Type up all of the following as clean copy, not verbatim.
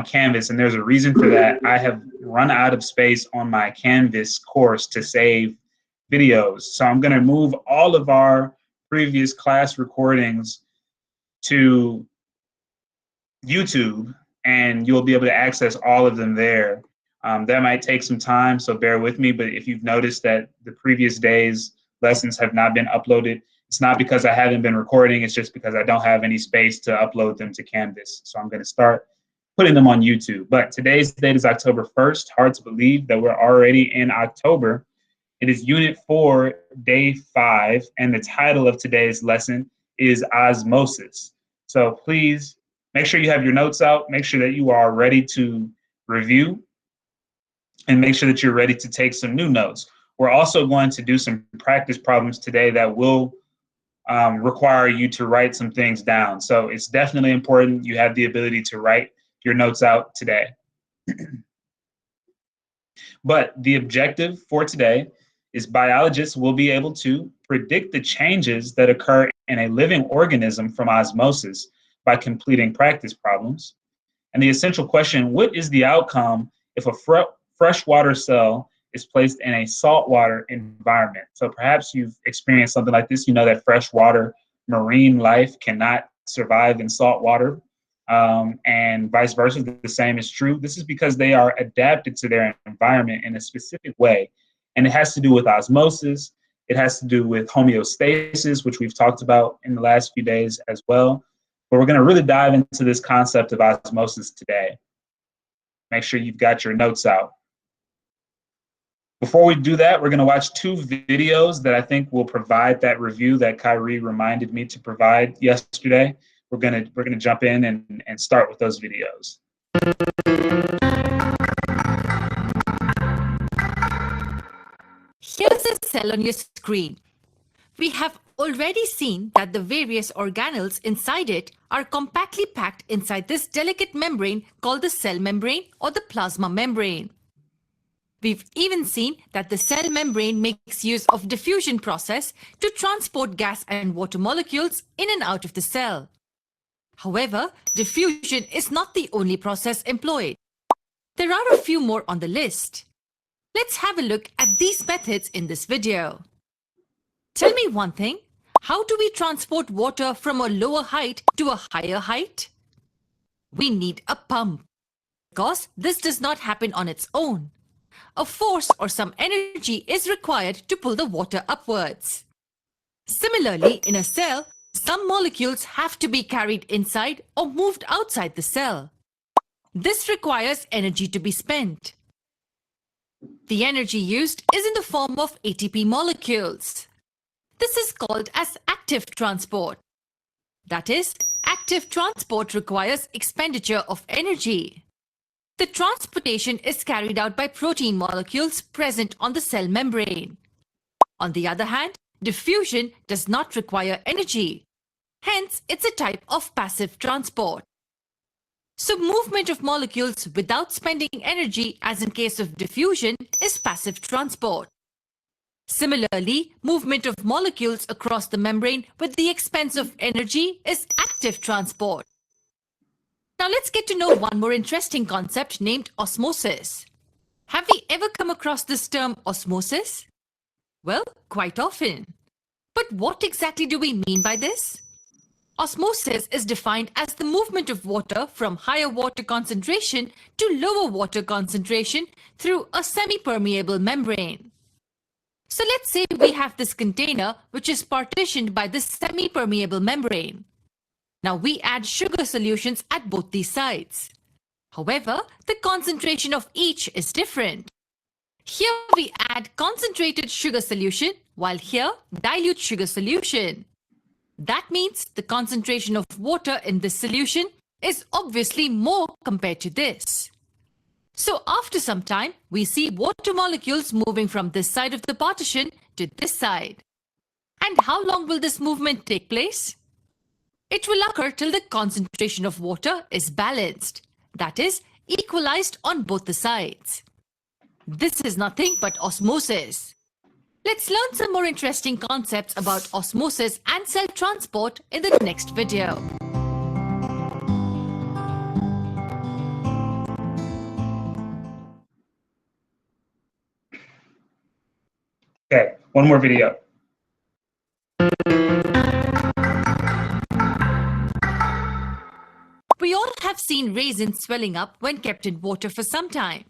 Canvas, and there's a reason for that. I have run out of space on my Canvas course to save videos. So I'm going to move all of our previous class recordings to YouTube, and you'll be able to access all of them there. That might take some time, so bear with me, but if you've noticed that the previous days' lessons have not been uploaded, it's not because I haven't been recording, it's just because I don't have any space to upload them to Canvas. So I'm going to start putting them on YouTube. But today's date is October 1st. Hard to believe that we're already in October. It is Unit 4, Day 5, and the title of today's lesson is Osmosis. So please make sure you have your notes out, make sure that you are ready to review, and make sure that you're ready to take some new notes. We're also going to do some practice problems today that will require you to write some things down. So it's definitely important you have the ability to write your notes out today. But the objective for today is biologists will be able to predict the changes that occur in a living organism from osmosis by completing practice problems. And the essential question, what is the outcome if a freshwater cell is placed in a saltwater environment? So perhaps you've experienced something like this. You know that freshwater marine life cannot survive in salt water, and vice versa. The same is true. This is because they are adapted to their environment in a specific way. And it has to do with osmosis. It has to do with homeostasis, which we've talked about in the last few days as well. But we're going to really dive into this concept of osmosis today. Make sure you've got your notes out. Before we do that, we're going to watch two videos that I think will provide that review that Kyrie reminded me to provide yesterday. We're going to jump in and start with those videos. Here's a cell on your screen. We have already seen that the various organelles inside it are compactly packed inside this delicate membrane called the cell membrane or the plasma membrane. We've even seen that the cell membrane makes use of diffusion process to transport gas and water molecules in and out of the cell. However, diffusion is not the only process employed. There are a few more on the list. Let's have a look at these methods in this video. Tell me one thing, how do we transport water from a lower height to a higher height? We need a pump, because this does not happen on its own. A force or some energy is required to pull the water upwards. Similarly, in a cell, some molecules have to be carried inside or moved outside the cell. This requires energy to be spent. The energy used is in the form of ATP molecules. This is called as active transport. That is, active transport requires expenditure of energy. The transportation is carried out by protein molecules present on the cell membrane. On the other hand, diffusion does not require energy. Hence, it's a type of passive transport. So movement of molecules without spending energy, as in case of diffusion, is passive transport. Similarly, movement of molecules across the membrane with the expense of energy is active transport. Now let's get to know one more interesting concept named osmosis. Have we ever come across this term osmosis? Well, quite often. But what exactly do we mean by this? Osmosis is defined as the movement of water from higher water concentration to lower water concentration through a semi-permeable membrane. So let's say we have this container which is partitioned by this semi-permeable membrane. Now we add sugar solutions at both these sides. However, the concentration of each is different. Here we add concentrated sugar solution, while here dilute sugar solution. That means the concentration of water in this solution is obviously more compared to this. So after some time, we see water molecules moving from this side of the partition to this side. And how long will this movement take place? It will occur till the concentration of water is balanced, that is, equalized on both the sides. This is nothing but osmosis. Let's learn some more interesting concepts about osmosis and cell transport in the next video. Okay, one more video. We all have seen raisins swelling up when kept in water for some time.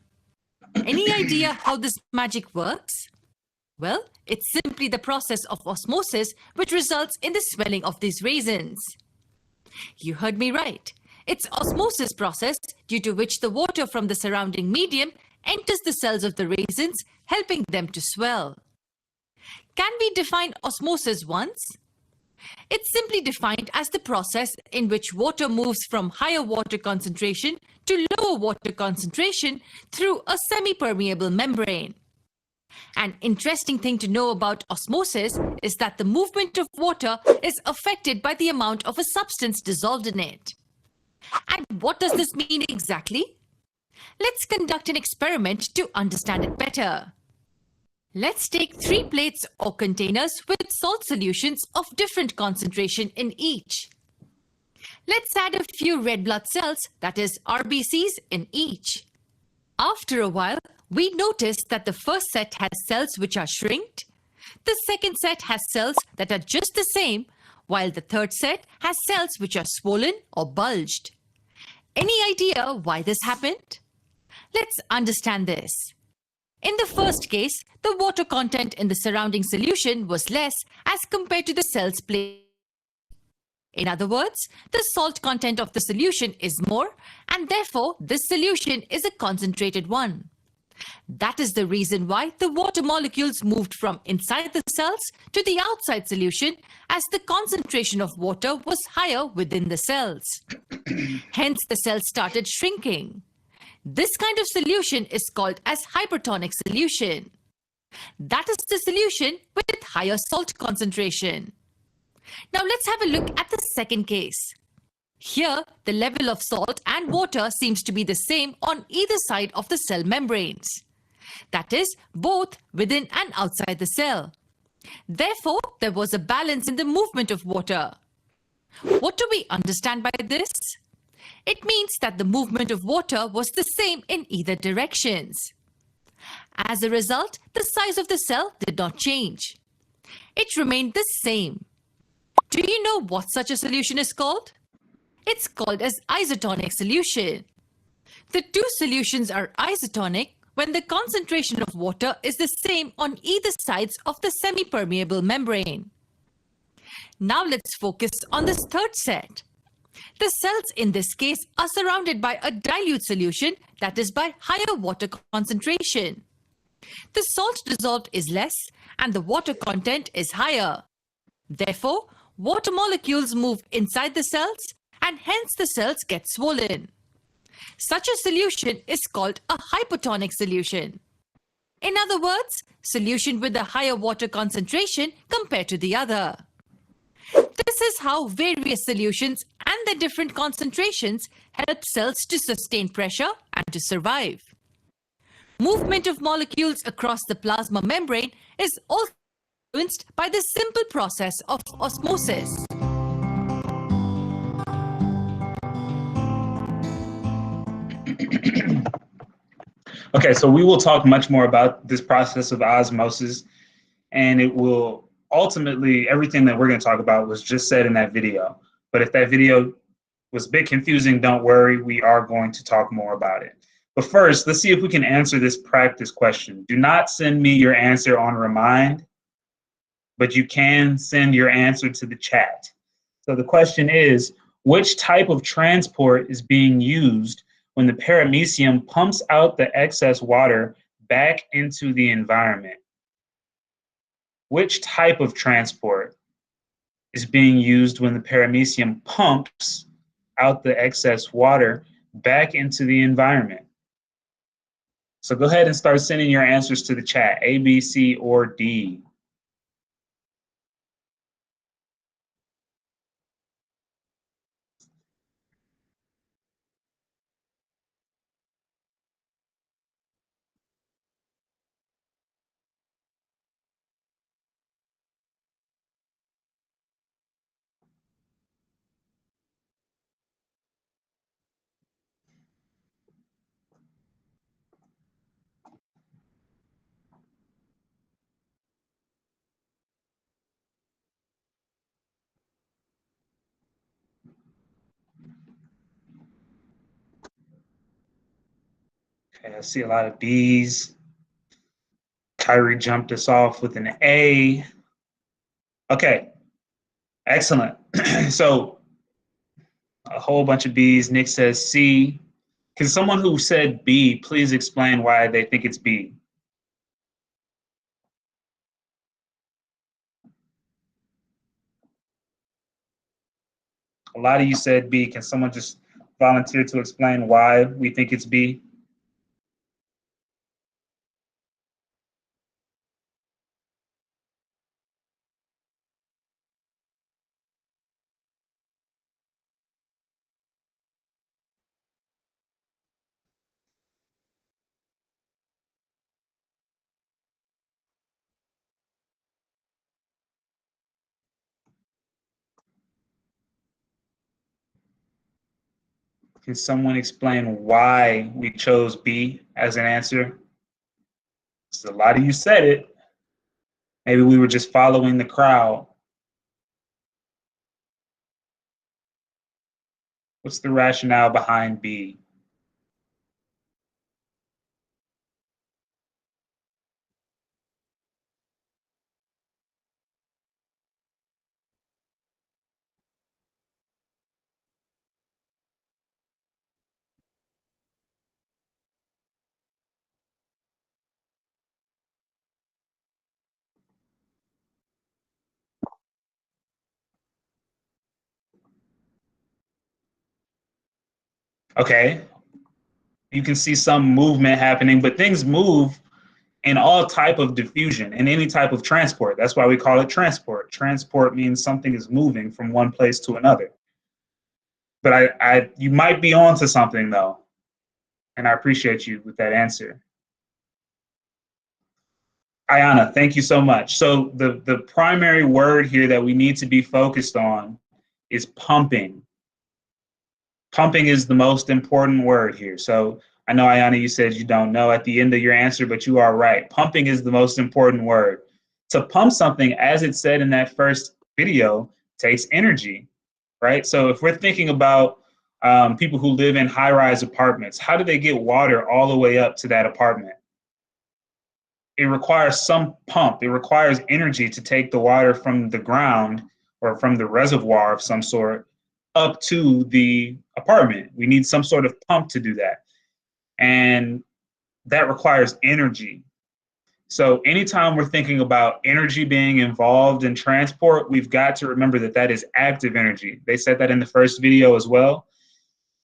Any idea how this magic works? Well, it's simply the process of osmosis which results in the swelling of these raisins. You heard me right. It's osmosis process due to which the water from the surrounding medium enters the cells of the raisins, helping them to swell. Can we define osmosis once? It's simply defined as the process in which water moves from higher water concentration to lower water concentration through a semi-permeable membrane. An interesting thing to know about osmosis is that the movement of water is affected by the amount of a substance dissolved in it. And what does this mean exactly? Let's conduct an experiment to understand it better. Let's take 3 plates or containers with salt solutions of different concentration in each. Let's add a few red blood cells, that is RBCs, in each. After a while, we notice that the first set has cells which are shrinked, the second set has cells that are just the same, while the third set has cells which are swollen or bulged. Any idea why this happened? Let's understand this. In the first case, the water content in the surrounding solution was less as compared to the cells placed. In other words, the salt content of the solution is more, and therefore this solution is a concentrated one. That is the reason why the water molecules moved from inside the cells to the outside solution, as the concentration of water was higher within the cells. Hence, the cells started shrinking. This kind of solution is called as hypertonic solution. That is the solution with higher salt concentration. Now let's have a look at the second case. Here, the level of salt and water seems to be the same on either side of the cell membranes. That is, both within and outside the cell. Therefore, there was a balance in the movement of water. What do we understand by this? It means that the movement of water was the same in either directions. As a result, the size of the cell did not change. It remained the same. Do you know what such a solution is called? It's called as isotonic solution. The two solutions are isotonic when the concentration of water is the same on either sides of the semi-permeable membrane. Now let's focus on this third set. The cells in this case are surrounded by a dilute solution, that is by higher water concentration. The salt dissolved is less and the water content is higher. Therefore, water molecules move inside the cells and hence the cells get swollen. Such a solution is called a hypotonic solution. In other words, solution with a higher water concentration compared to the other. This is how various solutions and their different concentrations help cells to sustain pressure and to survive. Movement of molecules across the plasma membrane is also influenced by the simple process of osmosis. Okay, so we will talk much more about this process of osmosis, and it will ultimately, everything that we're going to talk about was just said in that video. But if that video was a bit confusing, don't worry, we are going to talk more about it. But first, let's see if we can answer this practice question. Do not send me your answer on Remind, but you can send your answer to the chat. So the question is, which type of transport is being used when the paramecium pumps out the excess water back into the environment? Which type of transport is being used when the paramecium pumps out the excess water back into the environment? So go ahead and start sending your answers to the chat, A, B, C, or D. Okay, I see a lot of B's. Kyrie jumped us off with an A. Okay, excellent. So a whole bunch of B's. Nick says C. Can someone who said B please explain why they think it's B? A lot of you said B. Can someone just volunteer to explain why we think it's B? Can someone explain why we chose B as an answer? So a lot of you said it. Maybe we were just following the crowd. What's the rationale behind B? Okay, you can see some movement happening, but things move in all type of diffusion, in any type of transport. That's why we call it transport. Transport means something is moving from one place to another. But you might be onto something though, and I appreciate you with that answer. Ayana, thank you so much. So the primary word here that we need to be focused on is pumping. Pumping is the most important word here. So I know, Ayana, you said you don't know at the end of your answer, but you are right. Pumping is the most important word. To pump something, as it said in that first video, takes energy, right? So if we're thinking about people who live in high-rise apartments, how do they get water all the way up to that apartment? It requires some pump. It requires energy to take the water from the ground or from the reservoir of some sort up to the apartment. We need some sort of pump to do that. And that requires energy. So anytime we're thinking about energy being involved in transport, we've got to remember that that is active energy. They said that in the first video as well.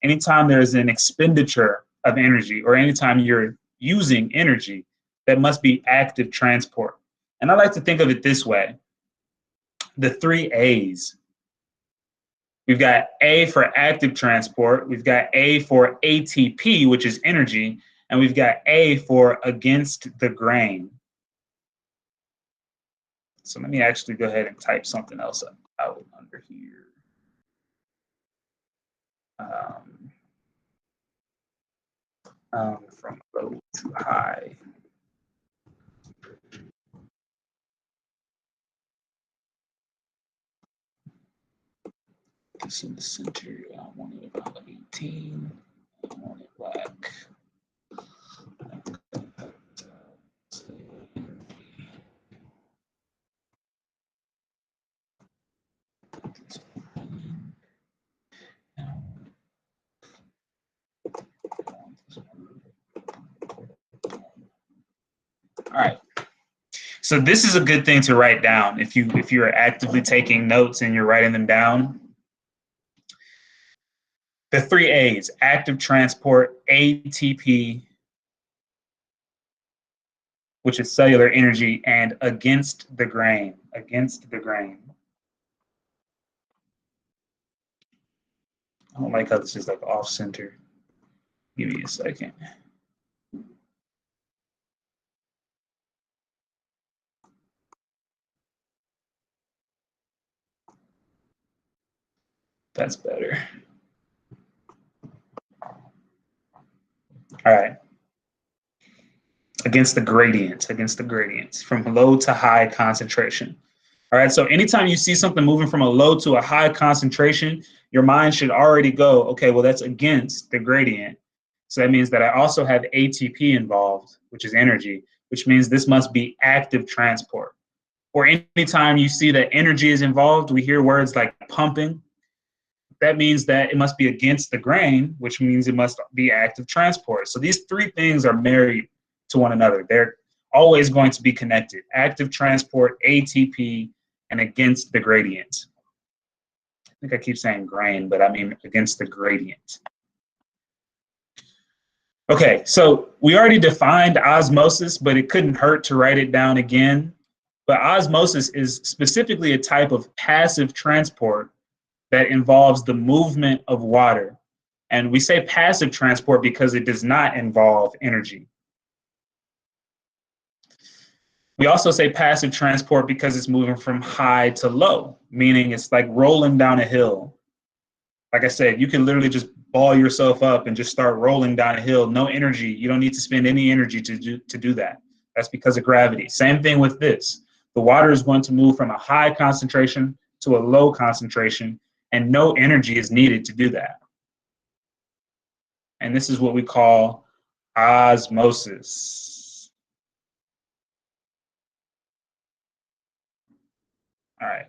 Anytime there's an expenditure of energy or anytime you're using energy, that must be active transport. And I like to think of it this way. The three A's. We've got A for active transport, we've got A for ATP, which is energy, and we've got A for against the grain. So let me actually go ahead and type something else out under here. From low to high. This in the center, I want it about 18. I want it black. All right. So this is a good thing to write down if you're actively taking notes and you're writing them down. The three A's: active transport, ATP, which is cellular energy, and against the grain. Against the grain. I don't like how this is like off center. Give me a second. That's better. All right. Against the gradients from low to high concentration. All right, so anytime you see something moving from a low to a high concentration, your mind should already go, okay, well, that's against the gradient. So that means that I also have ATP involved, which is energy, which means this must be active transport. Or anytime you see that energy is involved, we hear words like pumping. That means that it must be against the grain, which means it must be active transport. So these three things are married to one another. They're always going to be connected. Active transport, ATP, and against the gradient. I think I keep saying grain, but I mean against the gradient. Okay, so we already defined osmosis, but it couldn't hurt to write it down again. But osmosis is specifically a type of passive transport that involves the movement of water. And we say passive transport because it does not involve energy. We also say passive transport because it's moving from high to low, meaning it's like rolling down a hill. Like I said, you can literally just ball yourself up and just start rolling down a hill. No energy. You don't need to spend any energy to do that. That's because of gravity. Same thing with this. The water is going to move from a high concentration to a low concentration, and no energy is needed to do that. And this is what we call osmosis. All right.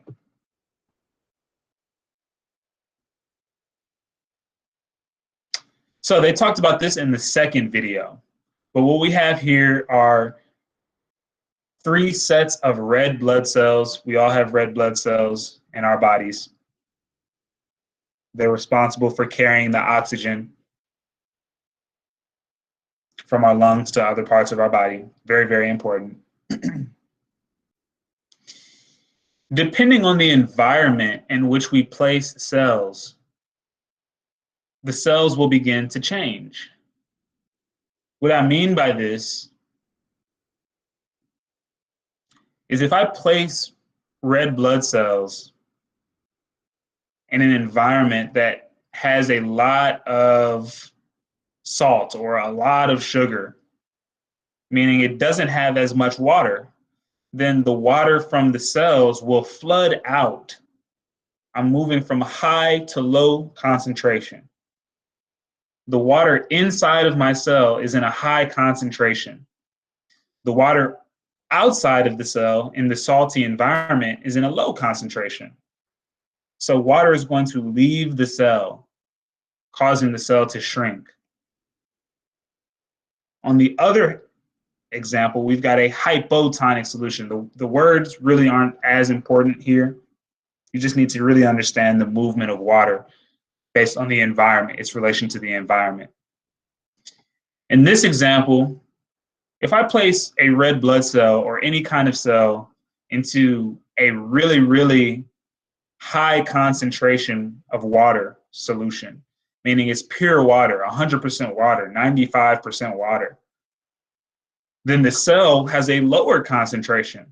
So they talked about this in the second video, but what we have here are 3 sets of red blood cells. We all have red blood cells in our bodies. They're responsible for carrying the oxygen from our lungs to other parts of our body. Very, very important. Depending on the environment in which we place cells, the cells will begin to change. What I mean by this is if I place red blood cells in an environment that has a lot of salt or a lot of sugar, meaning it doesn't have as much water, then the water from the cells will flood out. I'm moving from high to low concentration. The water inside of my cell is in a high concentration. The water outside of the cell in the salty environment is in a low concentration. So water is going to leave the cell, causing the cell to shrink. On the other example, we've got a hypotonic solution. The words really aren't as important here. You just need to really understand the movement of water based on the environment, its relation to the environment. In this example, if I place a red blood cell or any kind of cell into a really, really high concentration of water solution, meaning it's pure water, 100% water, 95% water, then the cell has a lower concentration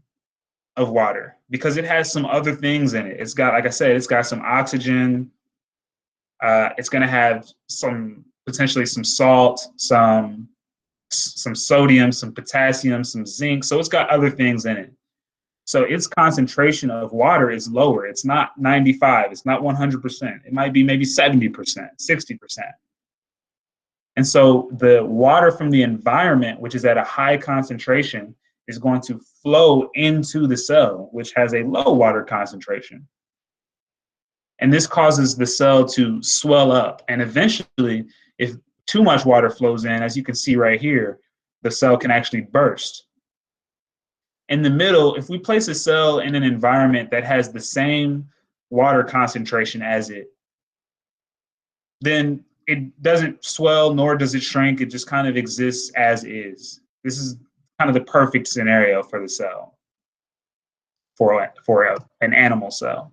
of water because it has some other things in it. It's got, like I said, it's got some oxygen. It's going to have potentially some salt, some sodium, some potassium, some zinc. So it's got other things in it. So its concentration of water is lower. It's not 95. It's not 100%. It might be maybe 70%, 60%. And so the water from the environment, which is at a high concentration, is going to flow into the cell, which has a low water concentration. And this causes the cell to swell up. And eventually, if too much water flows in, as you can see right here, the cell can actually burst. In the middle, if we place a cell in an environment that has the same water concentration as it, then it doesn't swell nor does it shrink. It just kind of exists as is. This is kind of the perfect scenario for the cell, for an animal cell.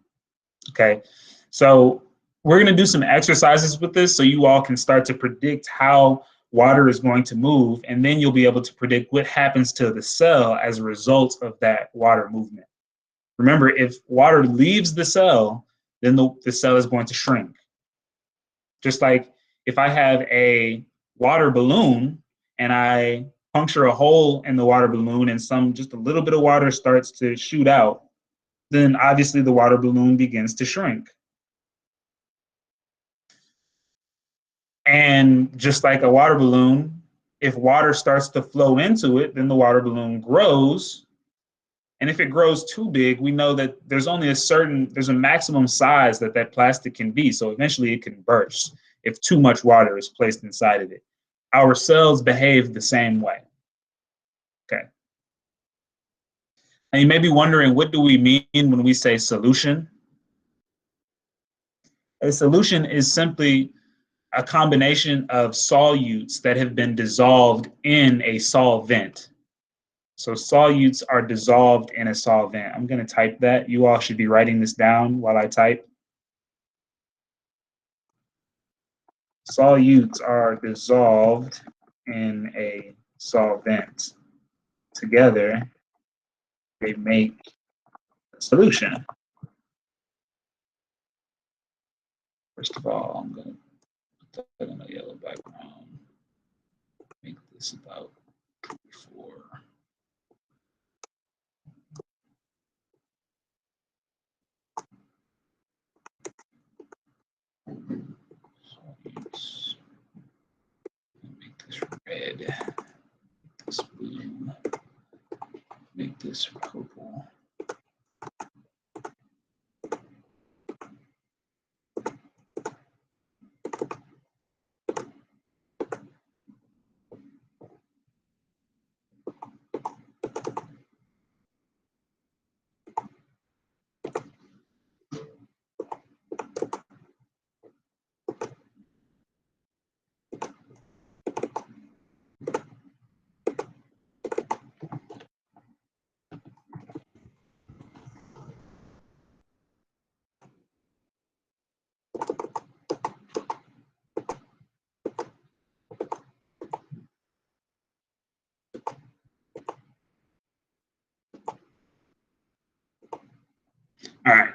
Okay, so we're going to do some exercises with this so you all can start to predict how water is going to move, and then you'll be able to predict what happens to the cell as a result of that water movement. Remember, if water leaves the cell, then the cell is going to shrink. Just like if I have a water balloon and I puncture a hole in the water balloon and just a little bit of water starts to shoot out, then obviously the water balloon begins to shrink. And just like a water balloon, if water starts to flow into it, then the water balloon grows. And if it grows too big, we know that there's a maximum size that that plastic can be. So eventually it can burst if too much water is placed inside of it. Our cells behave the same way. Okay. And you may be wondering, what do we mean when we say solution? A solution is simply a combination of solutes that have been dissolved in a solvent. So solutes are dissolved in a solvent. I'm going to type that. You all should be writing this down while I type. Solutes are dissolved in a solvent. Together, they make a solution. First of all, I'm going to put that in a yellow background. Make this about 4. Solutes. Make this red. Make this blue. Make this purple. All right.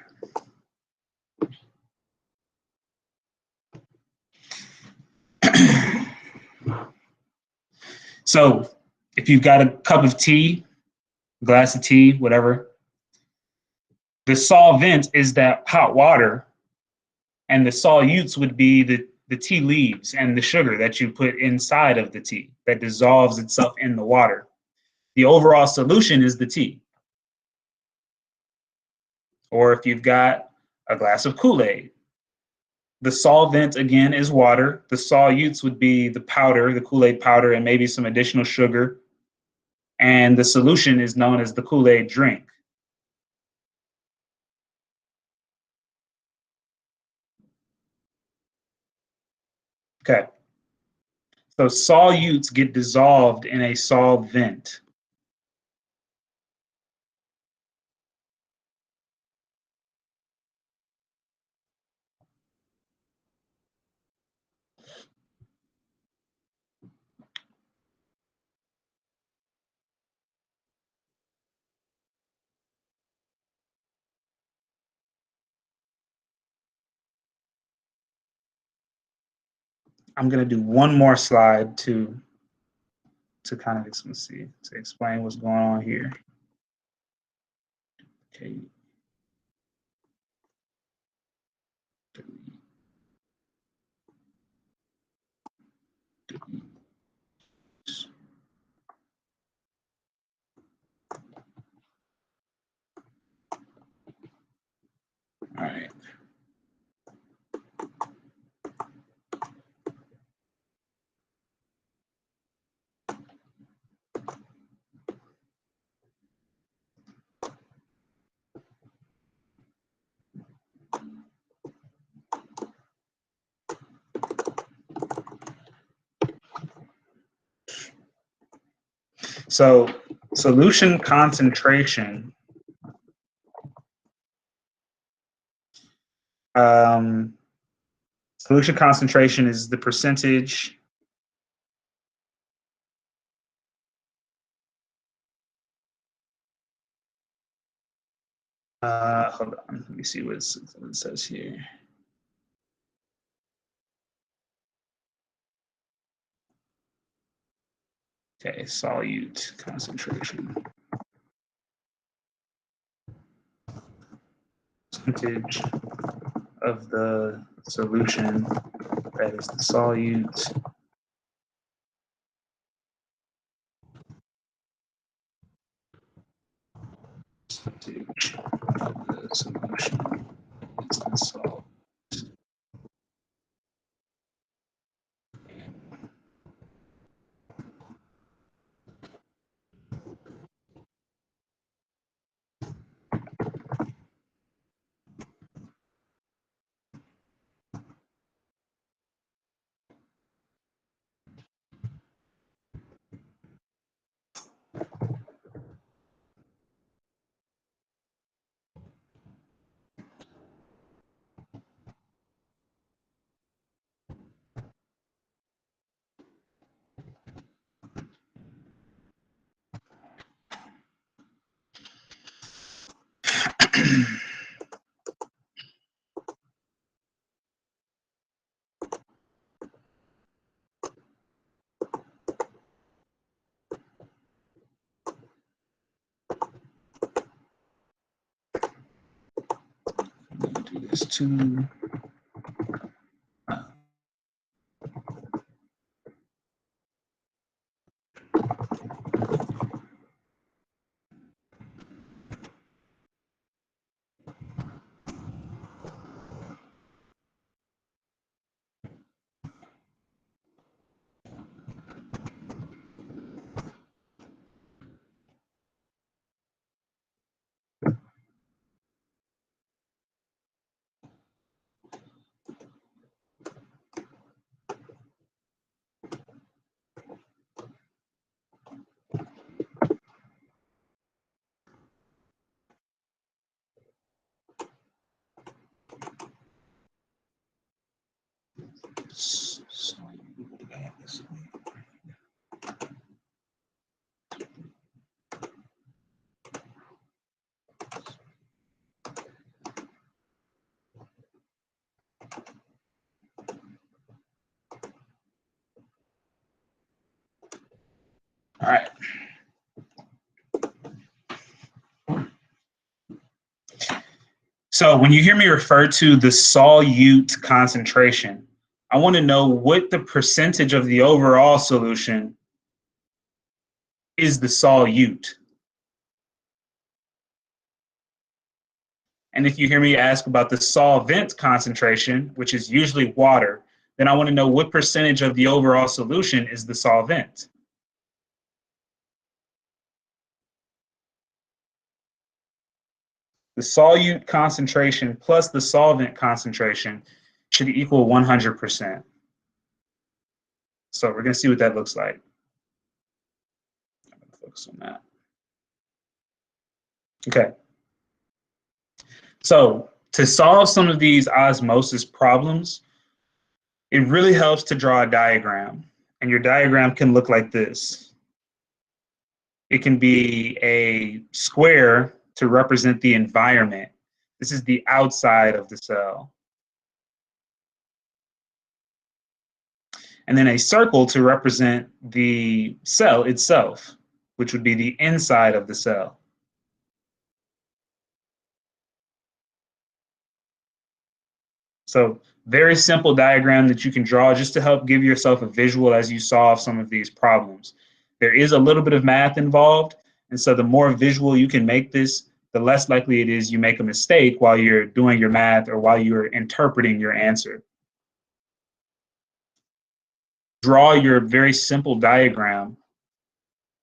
So if you've got a cup of tea, glass of tea, whatever, the solvent is that hot water, and the solutes would be the tea leaves and the sugar that you put inside of the tea that dissolves itself in the water. The overall solution is the tea. Or if you've got a glass of Kool-Aid, the solvent, again, is water. The solutes would be the powder, the Kool-Aid powder, and maybe some additional sugar. And the solution is known as the Kool-Aid drink. Okay. So solutes get dissolved in a solvent. I'm going to do one more slide to kind of to explain what's going on here. Okay. All right. So solution concentration solution concentration is the percentage hold on, let me see what it says here. Okay, solute concentration. Percentage of the solution That is the solute. Percentage of the solution is the solute. Do this too. All right. So when you hear me refer to the solute concentration, I want to know what the percentage of the overall solution is the solute. And if you hear me ask about the solvent concentration, which is usually water, then I want to know what percentage of the overall solution is the solvent. The solute concentration plus the solvent concentration should equal 100%. So we're going to see what that looks like. I'm going to focus on that. Okay. So to solve some of these osmosis problems, it really helps to draw a diagram. And your diagram can look like this. It can be a square to represent the environment. This is the outside of the cell. And then a circle to represent the cell itself, which would be the inside of the cell. So very simple diagram that you can draw just to help give yourself a visual as you solve some of these problems. There is a little bit of math involved, and so the more visual you can make this, the less likely it is you make a mistake while you're doing your math or while you're interpreting your answer. Draw your very simple diagram.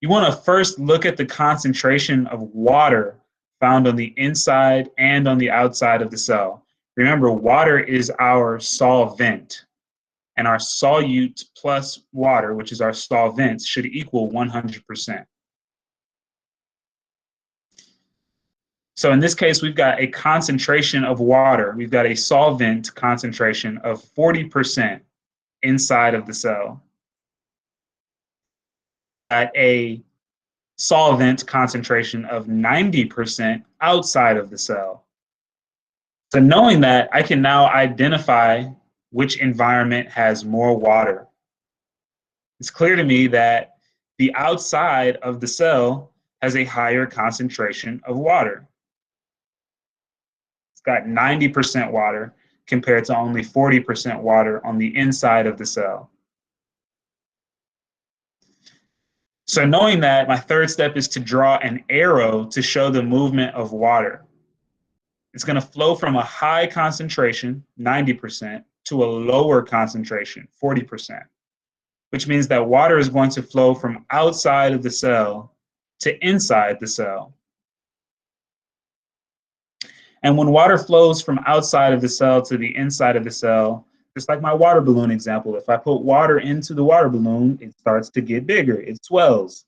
You want to first look at the concentration of water found on the inside and on the outside of the cell. Remember, water is our solvent, and our solute plus water, which is our solvent, should equal 100%. So in this case, we've got a concentration of water. We've got a solvent concentration of 40% inside of the cell. At a solvent concentration of 90% outside of the cell. So knowing that, I can now identify which environment has more water. It's clear to me that the outside of the cell has a higher concentration of water. It's got 90% water. compared to only 40% water on the inside of the cell. So knowing that, my third step is to draw an arrow to show the movement of water. It's going to flow from a high concentration, 90%, to a lower concentration, 40%, which means that water is going to flow from outside of the cell to inside the cell. And when water flows from outside of the cell to the inside of the cell, just like my water balloon example, if I put water into the water balloon, it starts to get bigger, it swells.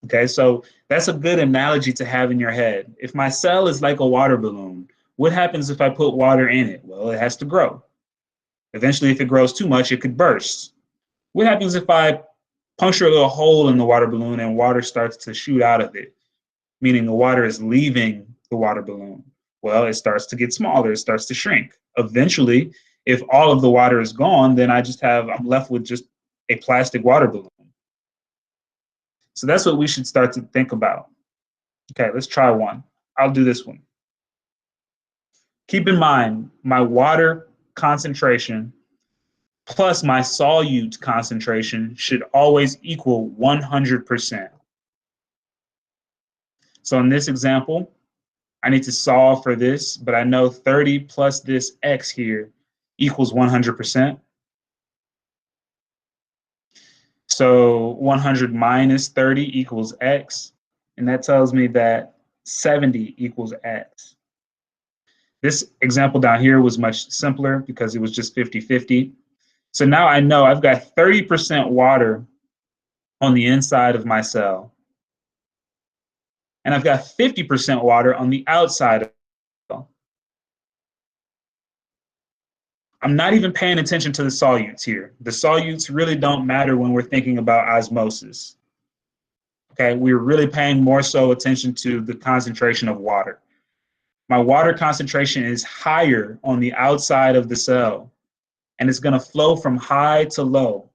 Okay, so that's a good analogy to have in your head. If my cell is like a water balloon, what happens if I put water in it? Well, it has to grow. Eventually, if it grows too much, it could burst. What happens if I puncture a little hole in the water balloon and water starts to shoot out of it, meaning the water is leaving the water balloon? Well, it starts to get smaller, it starts to shrink. Eventually, if all of the water is gone, then I'm left with just a plastic water balloon. So that's what we should start to think about. Okay, let's try one. I'll do this one. Keep in mind, my water concentration plus my solute concentration should always equal 100%. So in this example, I need to solve for this, but I know 30 plus this x here equals 100%. So 100 minus 30 equals x, and that tells me that 70 equals x. This example down here was much simpler because it was just 50-50. So now I know I've got 30% water on the inside of my cell, and I've got 50% water on the outside of the cell. I'm not even paying attention to the solutes here. The solutes really don't matter when we're thinking about osmosis. Okay, we're really paying more so attention to the concentration of water. My water concentration is higher on the outside of the cell, and it's going to flow from high to low,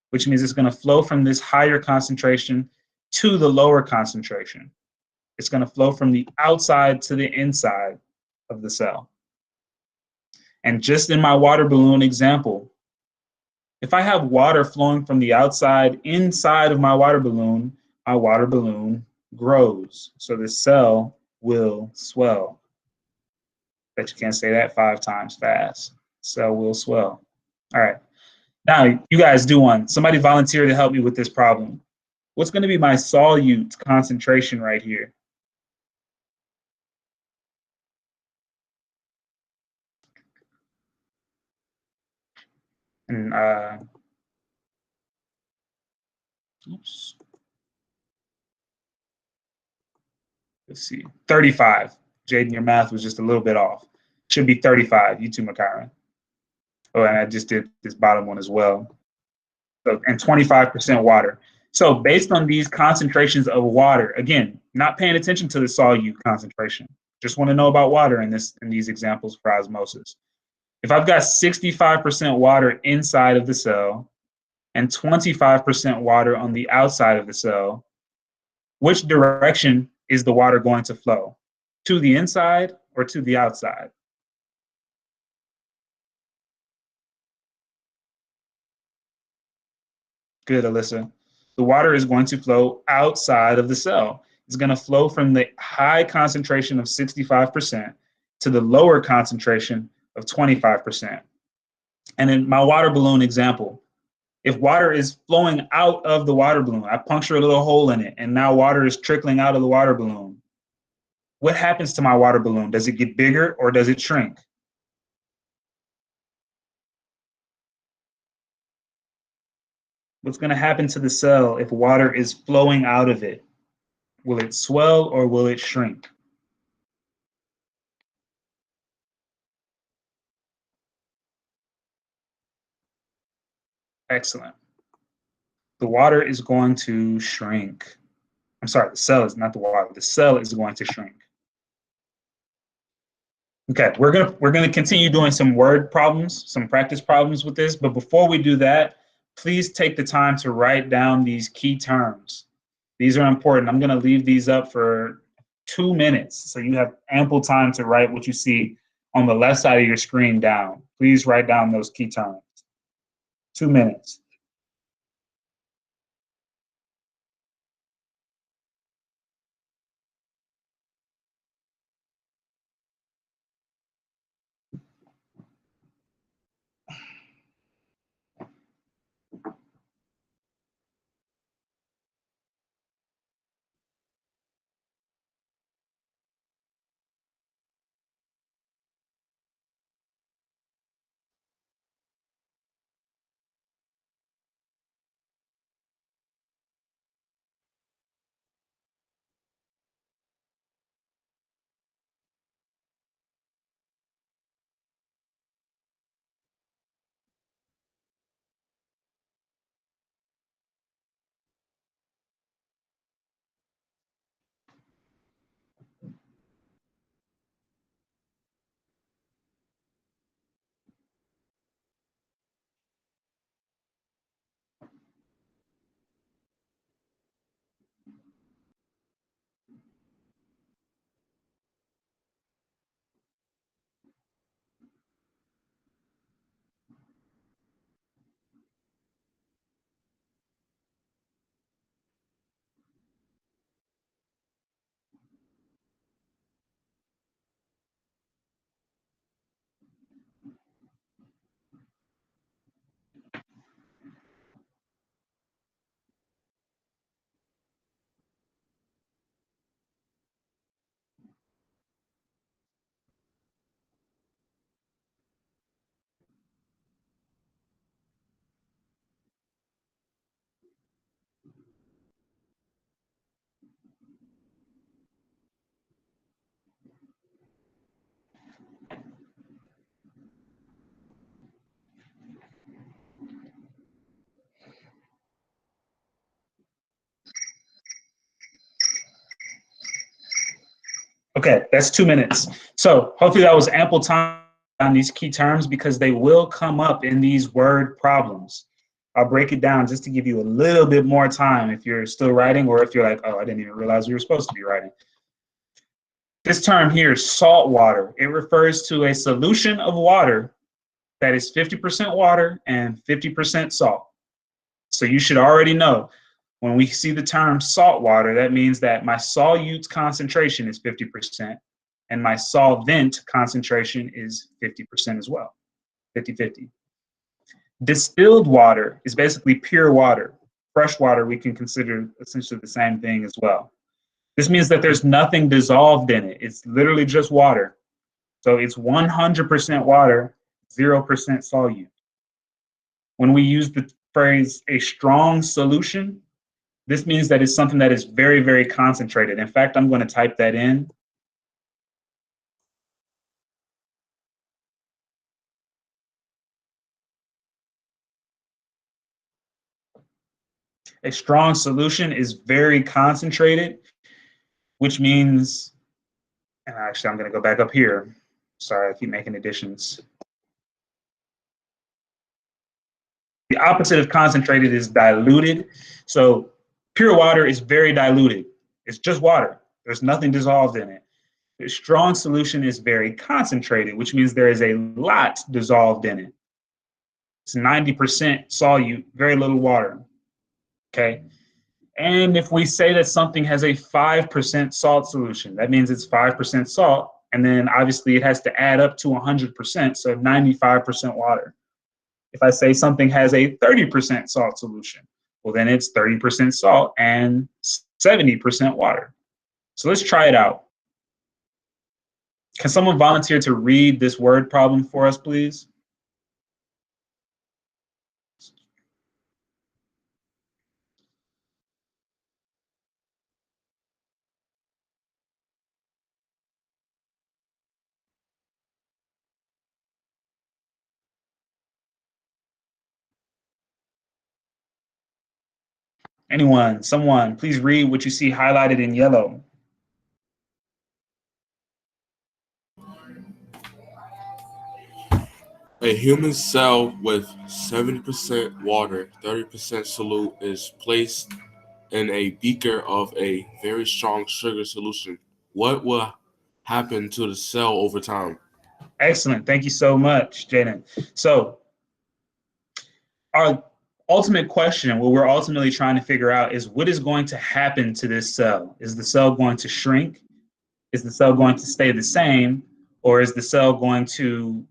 which means it's going to flow from this higher concentration to the lower concentration. It's going to flow from the outside to the inside of the cell. And just in my water balloon example, if I have water flowing from the outside inside of my water balloon grows. So the cell will swell. Bet you can't say that 5 times fast. Cell will swell. All right. Now, you guys do one. Somebody volunteer to help me with this problem. What's going to be my solute concentration right here? And oops. Let's see, 35. Jaden, your math was just a little bit off. Should be 35. You too, Makaran. Oh, and I just did this bottom one as well. So, and 25% water. So based on these concentrations of water, again, not paying attention to the solute concentration, just want to know about water in these examples for osmosis. If I've got 65% water inside of the cell and 25% water on the outside of the cell, which direction is the water going to flow? To the inside or to the outside? Good, Alyssa. The water is going to flow outside of the cell. It's going to flow from the high concentration of 65% to the lower concentration of 25%. And in my water balloon example, if water is flowing out of the water balloon, I puncture a little hole in it, and now water is trickling out of the water balloon. What happens to my water balloon? Does it get bigger or does it shrink? What's going to happen to the cell if water is flowing out of it? Will it swell or will it shrink? Excellent. The water is going to shrink. I'm sorry, the cell is not the water. The cell is going to shrink. Okay, we're gonna continue doing some word problems, some practice problems with this. But before we do that, please take the time to write down these key terms. These are important. I'm gonna leave these up for 2 minutes. So you have ample time to write what you see on the left side of your screen down. Please write down those key terms. 2 minutes. Okay, that's 2 minutes. So hopefully that was ample time on these key terms because they will come up in these word problems. I'll break it down just to give you a little bit more time if you're still writing or if you're like, oh, I didn't even realize we were supposed to be writing. This term here is salt water. It refers to a solution of water that is 50% water and 50% salt. So you should already know when we see the term salt water, that means that my solute concentration is 50% and my solvent concentration is 50% as well, 50-50. Distilled water is basically pure water. Fresh water we can consider essentially the same thing as well. This means that there's nothing dissolved in it. It's literally just water. So it's 100% water, 0% solute. When we use the phrase a strong solution, this means that it's something that is very, very concentrated. In fact, I'm going to type that in. A strong solution is very concentrated, which means, and actually I'm going to go back up here. Sorry, I keep making additions. The opposite of concentrated is diluted. So pure water is very diluted. It's just water. There's nothing dissolved in it. A strong solution is very concentrated, which means there is a lot dissolved in it. It's 90% solute, very little water. Okay. And if we say that something has a 5% salt solution, that means it's 5% salt. And then obviously it has to add up to 100%, so 95% water. If I say something has a 30% salt solution, well, then it's 30% salt and 70% water. So let's try it out. Can someone volunteer to read this word problem for us, please? Anyone, someone, please read what you see highlighted in yellow. A human cell with 70% water, 30% solute is placed in a beaker of a very strong sugar solution what will happen to the cell over time? Excellent. Thank you so much, Jaden. So our ultimate question, what we're ultimately trying to figure out is what is going to happen to this cell? Is the cell going to shrink? Is the cell going to stay the same? Or is the cell going to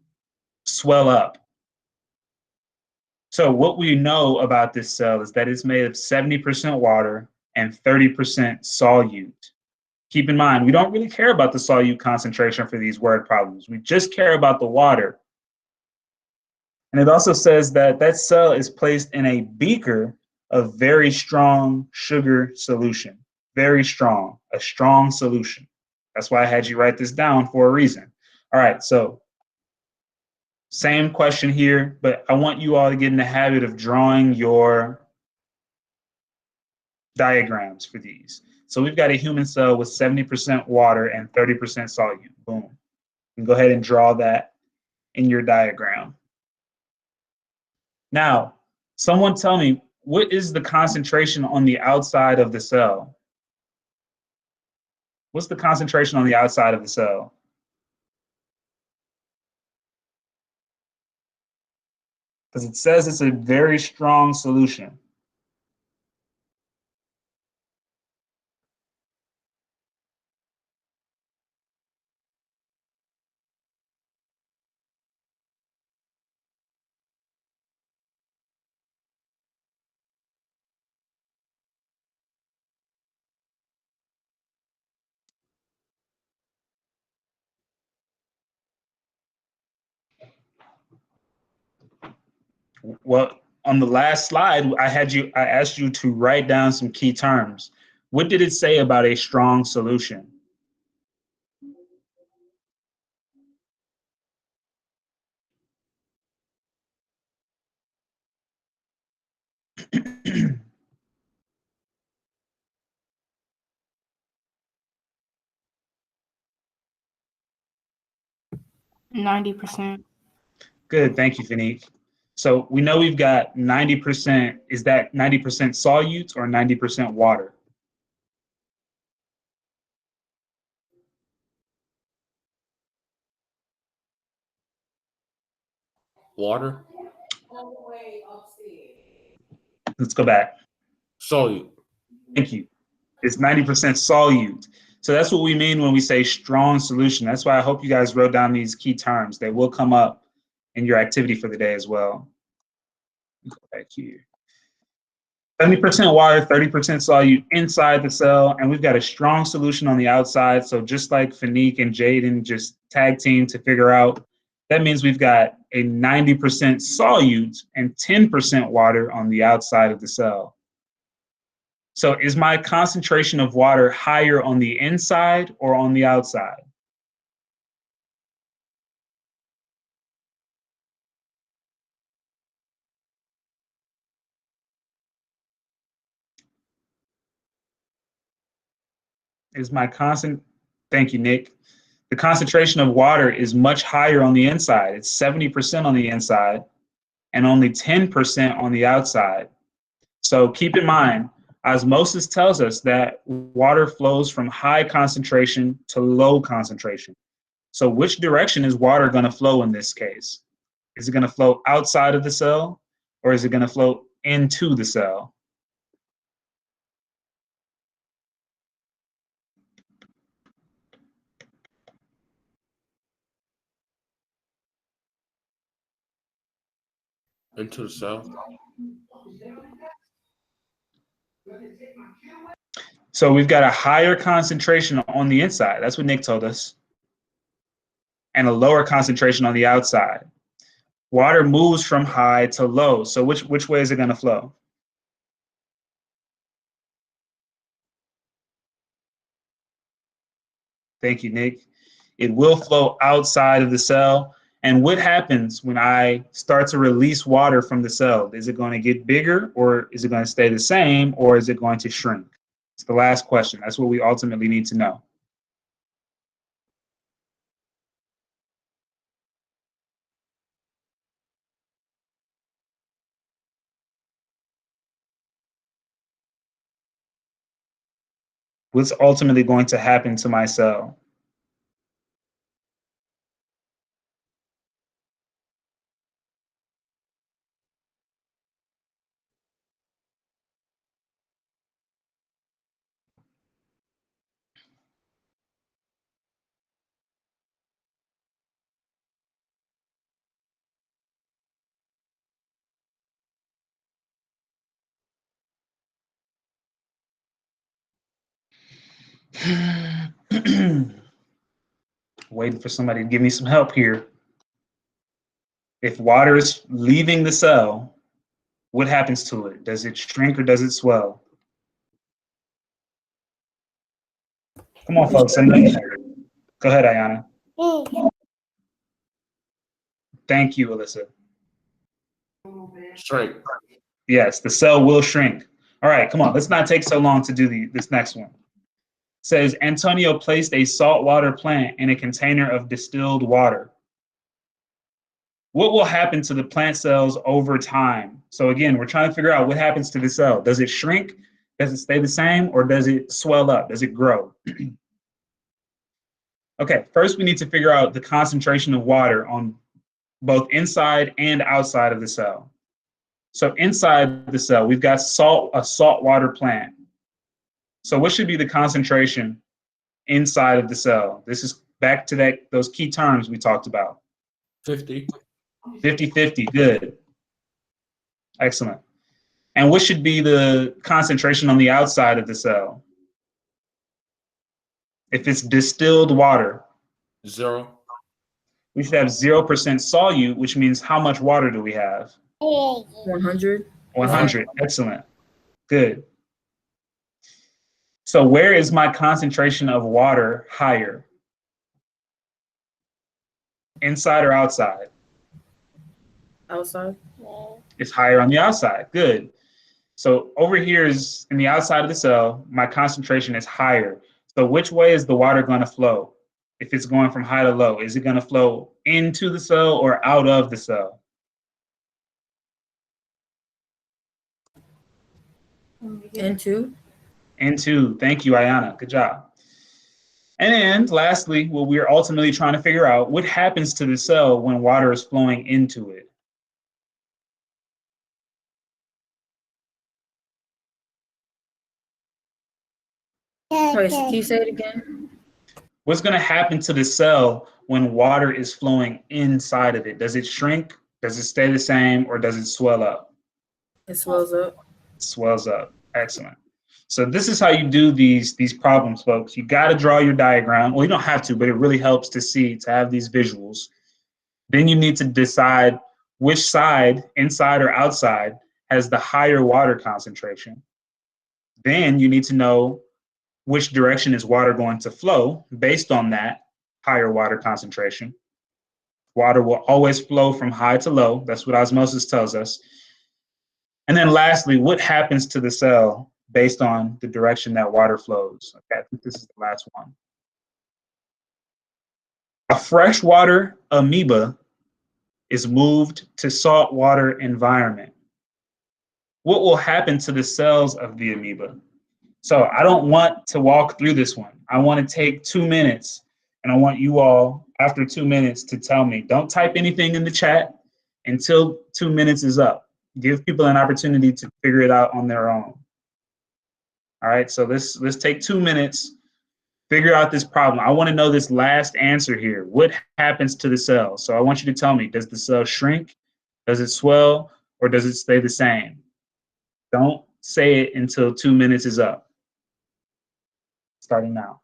swell up? So what we know about this cell is that it's made of 70% water and 30% solute. Keep in mind, we don't really care about the solute concentration for these word problems. We just care about the water. And it also says that that cell is placed in a beaker of very strong sugar solution. Very strong, a strong solution. That's why I had you write this down for a reason. All right, so same question here, but I want you all to get in the habit of drawing your diagrams for these. So we've got a human cell with 70% water and 30% solute. Boom. You can go ahead and draw that in your diagram. Now, someone tell me, what is the concentration on the outside of the cell? What's the concentration on the outside of the cell? Because it says it's a very strong solution. Well, on the last slide, I asked you to write down some key terms. What did it say about a strong solution? %90. Good, thank you, Fanique. So we know we've got 90%, is that 90% solute or 90% water? Water? Let's go back. Solute. Thank you. It's 90% solute. So that's what we mean when we say strong solution. That's why I hope you guys wrote down these key terms. They will come up in your activity for the day as well. Go back here. 70% water, 30% solute inside the cell, and we've got a strong solution on the outside. So just like Fanique and Jaden just tag team to figure out, that means we've got a 90% solute and 10% water on the outside of the cell. So is my concentration of water higher on the inside or on the outside? Thank you, Nick. The concentration of water is much higher on the inside. It's 70% on the inside and only 10% on the outside. So keep in mind, osmosis tells us that water flows from high concentration to low concentration. So which direction is water going to flow in this case? Is it going to flow outside of the cell or is it going to flow into the cell? Into the cell? So we've got a higher concentration on the inside. That's what Nick told us. And a lower concentration on the outside. Water moves from high to low. So which way is it going to flow? Thank you, Nick. It will flow outside of the cell. And what happens when I start to release water from the cell? Is it going to get bigger or is it going to stay the same or is it going to shrink? It's the last question. That's what we ultimately need to know. What's ultimately going to happen to my cell? Waiting for somebody to give me some help here. If water is leaving the cell, what happens to it? Does it shrink or does it swell? Come on, folks. Go ahead, Ayana. Thank you, Alyssa. Shrink. Yes, the cell will shrink. All right, come on. Let's not take so long to do this next one. It says Antonio placed a saltwater plant in a container of distilled water. What will happen to the plant cells over time? So again, we're trying to figure out what happens to the cell. Does it shrink? Does it stay the same? Or does it swell up? Does it grow? Okay, first we need to figure out the concentration of water on both inside and outside of the cell. So inside the cell, we've got a saltwater plant. So what should be the concentration inside of the cell? This is back to those key terms we talked about. 50. 50-50, good. Excellent. And what should be the concentration on the outside of the cell? If it's distilled water, 0. we should have 0% solute, which means how much water do we have? 100. 100. Excellent. Good. So where is my concentration of water higher? Inside or outside? Outside. It's higher on the outside. Good. So over here is in the outside of the cell, my concentration is higher. So which way is the water going to flow? If it's going from high to low, is it going to flow into the cell or out of the cell? Into. Into. Thank you, Ayana. Good job. And lastly, what we're ultimately trying to figure out, what happens to the cell when water is flowing into it? Wait, can you say it again? What's going to happen to the cell when water is flowing inside of it? Does it shrink? Does it stay the same? Or does it swell up? It swells up. It swells up. Excellent. So this is how you do these problems, folks. You got to draw your diagram. Well, you don't have to, but it really helps to have these visuals. Then you need to decide which side, inside or outside, has the higher water concentration. Then you need to know which direction is water going to flow based on that higher water concentration. Water will always flow from high to low. That's what osmosis tells us. And then lastly, what happens to the cell based on the direction that water flows? Okay, I think this is the last one. A freshwater amoeba is moved to saltwater environment. What will happen to the cells of the amoeba? So I don't want to walk through this one. I want to take 2 minutes, and I want you all, after 2 minutes, to tell me. Don't type anything in the chat until 2 minutes is up. Give people an opportunity to figure it out on their own. All right, so let's take 2 minutes, figure out this problem. I want to know this last answer here. What happens to the cell? So I want you to tell me, does the cell shrink? Does it swell? Or does it stay the same? Don't say it until 2 minutes is up. Starting now.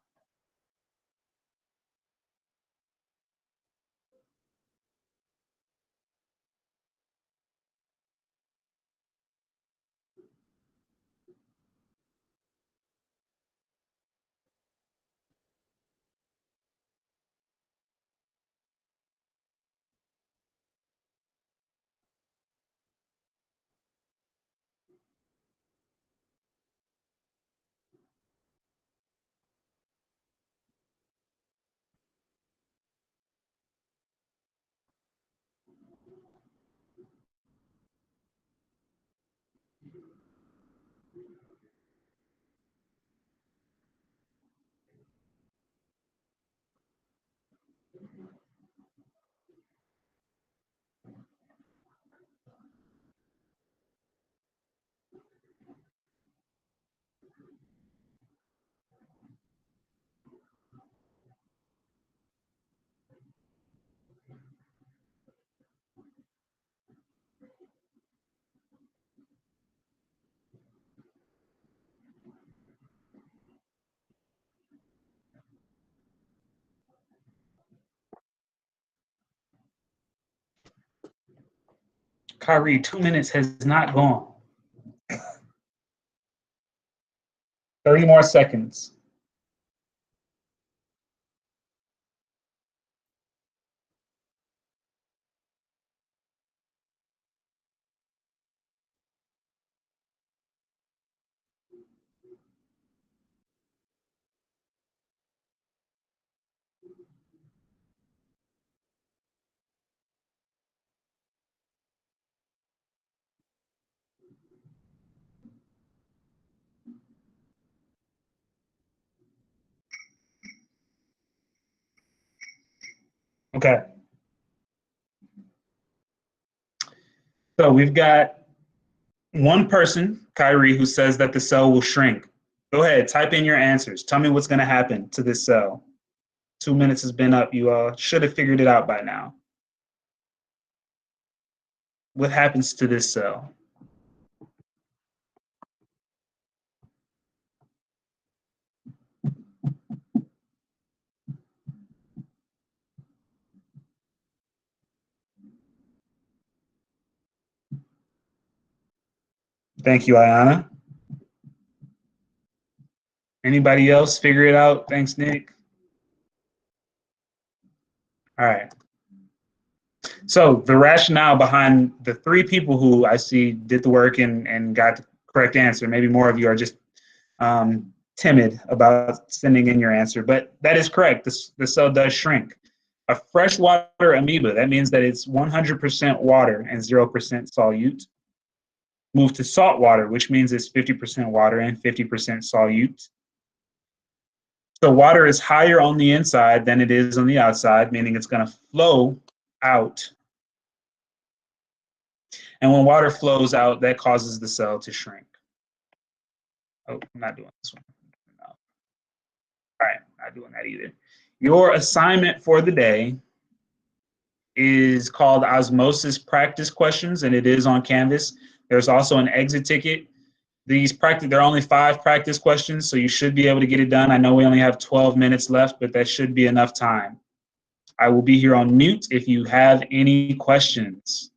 Kyrie, 2 minutes has not gone. 30 more seconds. Okay. So we've got one person, Kyrie, who says that the cell will shrink. Go ahead, type in your answers. Tell me what's going to happen to this cell. 2 minutes has been up. You should have figured it out by now. What happens to this cell? Thank you, Ayana. Anybody else figure it out? Thanks, Nick. All right. So the rationale behind the three people who I see did the work and got the correct answer, maybe more of you are just timid about sending in your answer, but that is correct. The cell does shrink. A freshwater amoeba, that means that it's 100% water and 0% solute. Move to salt water, which means it's 50% water and 50% solute. So water is higher on the inside than it is on the outside, meaning it's going to flow out. And when water flows out, that causes the cell to shrink. Oh, I'm not doing this one. No. All right, not doing that either. Your assignment for the day is called Osmosis Practice Questions, and it is on Canvas. There's also an exit ticket. There are only 5 practice questions, so you should be able to get it done. I know we only have 12 minutes left, but that should be enough time. I will be here on mute if you have any questions.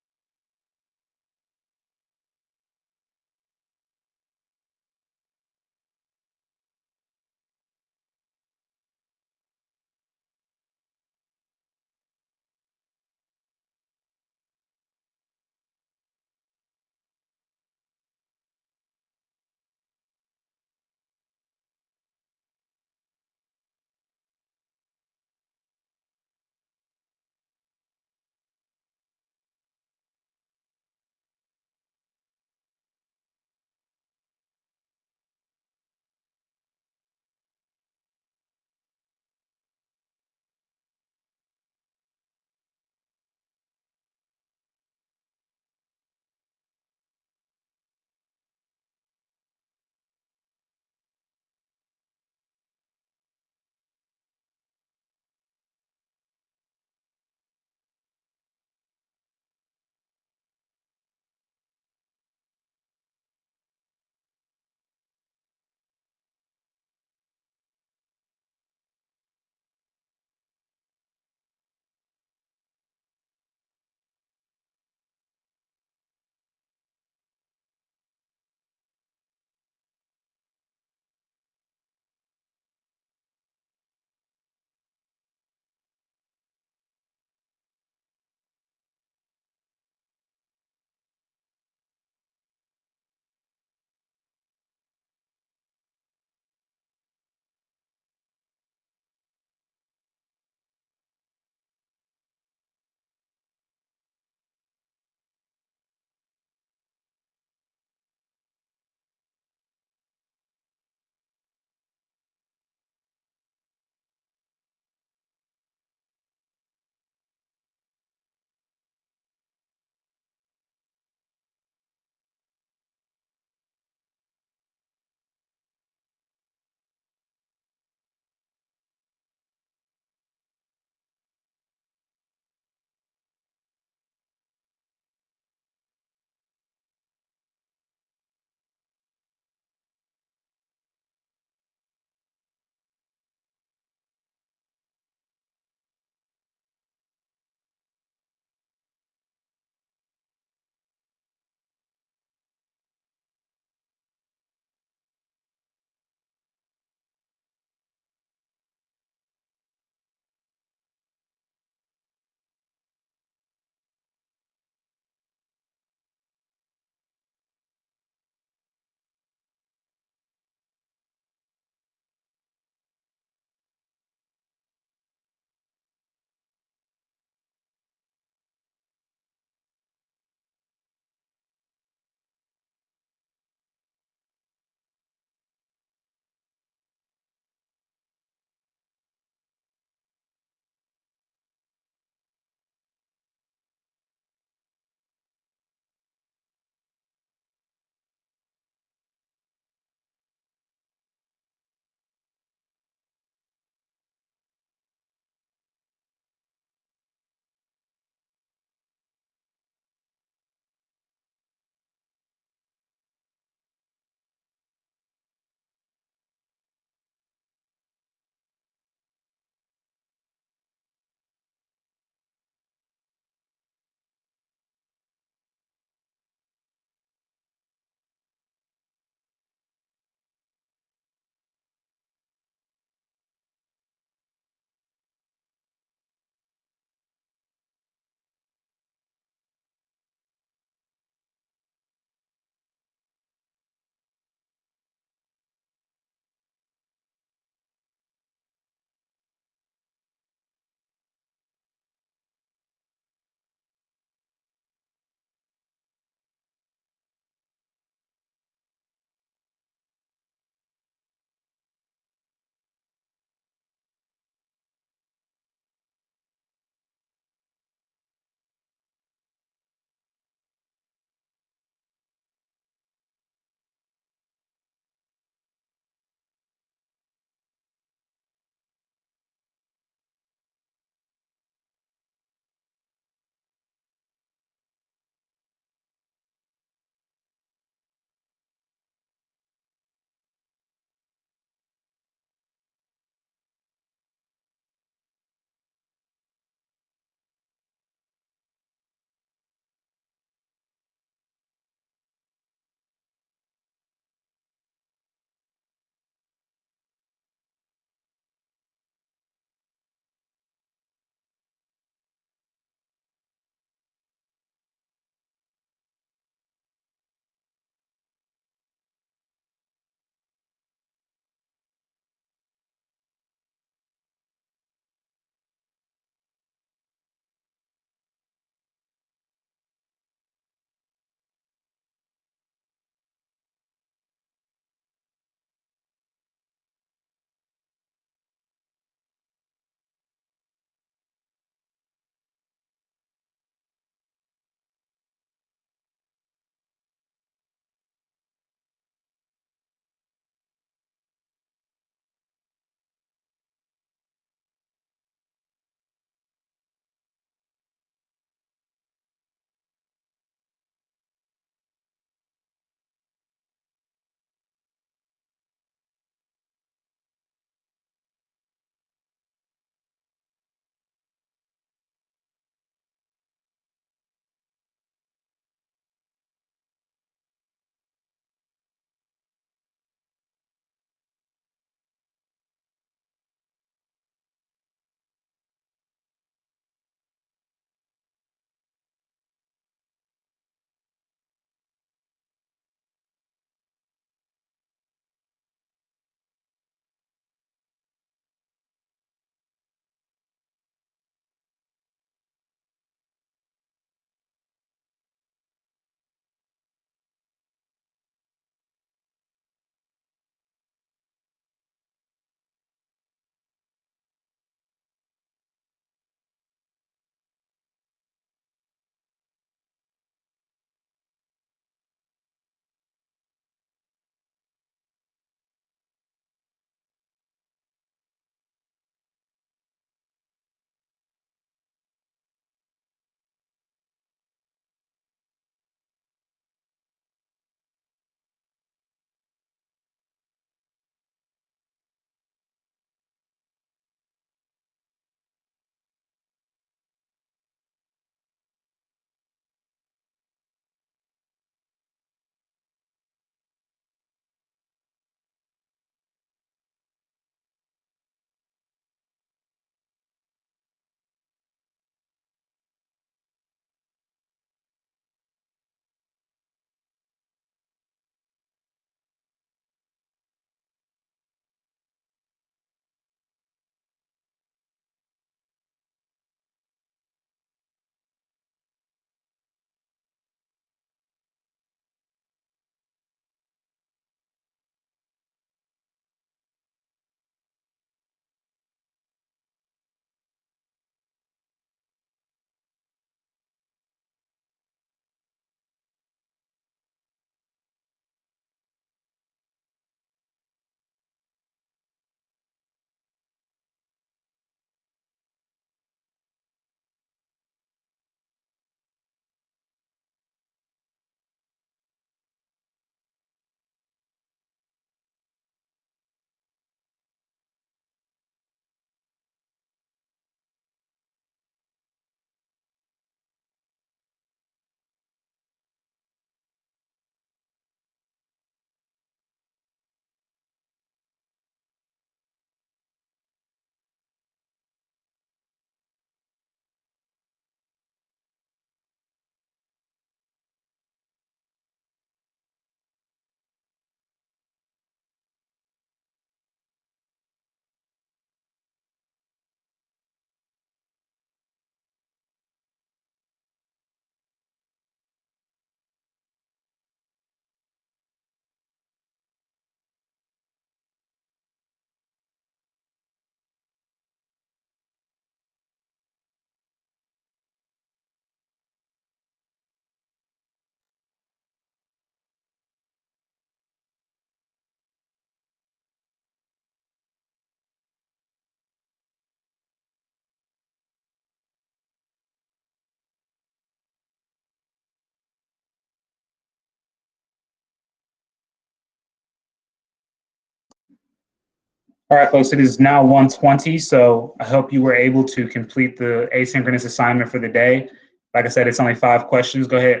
All right, folks, it is now 1:20, so I hope you were able to complete the asynchronous assignment for the day. Like I said, it's only 5 questions. Go ahead.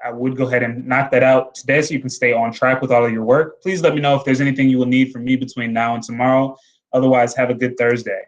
I would go ahead and knock that out today so you can stay on track with all of your work. Please let me know if there's anything you will need from me between now and tomorrow. Otherwise, have a good Thursday.